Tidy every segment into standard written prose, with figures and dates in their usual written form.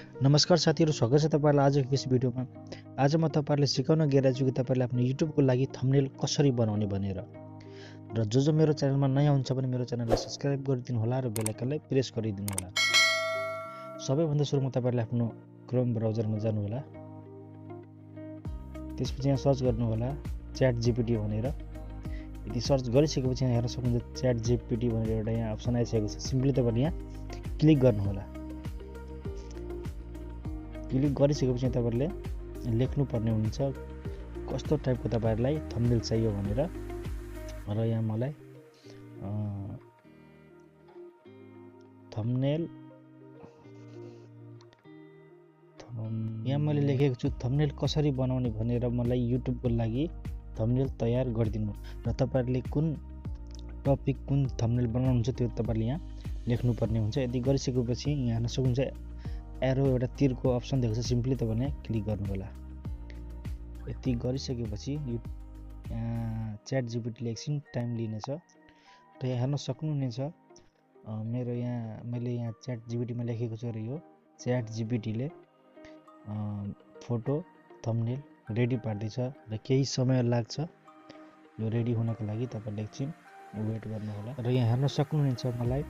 नमस्कार साथीहरु, स्वागत छ तपाईहरुलाई आजको यस भिडियोमा। आज म तपाईहरुलाई सिकाउन गइरहेछु कि तपाईहरुले आफ्नो युट्युबको लागि थम्बनेल कसरी बनाउने भनेर। र जो मेरो च्यानलमा नयाँ हुन्छ भने मेरो च्यानललाई सब्स्क्राइब गरिदिनु होला र बेल आइकनलाई प्रेस गरिदिनु होला। सबैभन्दा सुरुमा तपाईहरुले आफ्नो क्रोम ब्राउजरमा जानु होला। त्यसपछि यहाँ सर्च गर्नु होला च्याट जीपीटी भनेर। यदि सर्च गरिसकेपछि यहाँ हेर्न सक्नुहुन्छ च्याट जीपीटी भनेर एउटा यहाँ अप्सन आइसकेको छ। सिम्पली तपाईहरुले यहाँ क्लिक गर्नु होला। क्लिक गरिसकेपछि तपाईहरुले लेख्नु पर्ने हुन्छ कस्तो टाइपको तपाईहरुलाई थम्बनेल चाहियो भनेर। र यहाँ मलाई थम्बनेल यहाँ मैले लेखेको छु थम्बनेल कसरी बनाउने भनेर। मलाई युट्युबको लागि थम्बनेल तयार गरिदिनु र तपाईहरुले कुन टपिक कुन थम्बनेल बनाउनुहुन्छ त्यो तपाईहरुले यहाँ लेख्नु पर्ने हुन्छ। यदि गरिसकेपछि यहाँ हेर्न सक्नुहुन्छ एरो एउटा तीरको अप्सन देख्छ। सिम्पली तपाईले क्लिक गर्नु होला। यति गरिसकेपछि यहाँ च्याट जीपीटीले एकछिन टाइम लिनेछ र यहाँ हेर्न सक्नुहुनेछ मेरो यहाँ मैले यहाँ च्याट जीपीटीमा लेखेको छु र यो च्याट जीपीटीले फोटो थम्बनेल रेडी पार्दैछ र केही समय लाग्छ यो रेडी हुनको लागि। तपाईले एकछिन वेट गर्नु होला। र यहाँ हेर्न सक्नुहुनेछ मलाई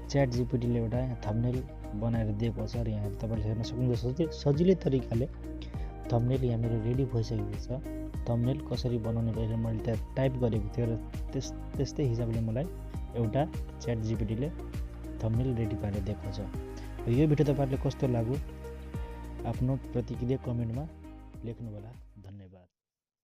च्याट जीपीटीले एउटा थम्बनेल बनाएर दिएको छ र यहाँ तपाईले हेर्न सक्नुहुन्छ सजिलै तरिकाले थम्बनेल यहाँ मेरो रेडी भइसकेको छ। थम्बनेल कसरी बनाउने भनेर मैले त्यहाँ टाइप गरेको थिएँ र त्यस्तै हिसाबले मलाई एउटा च्याट जीपीटीले थम्बनेल रेडी पारेर दिएको छ। यो भिडियो तपाईहरुले कस्तो लाग्यो आफ्नो प्रतिक्रिया कमेन्टमा लेख्नु होला।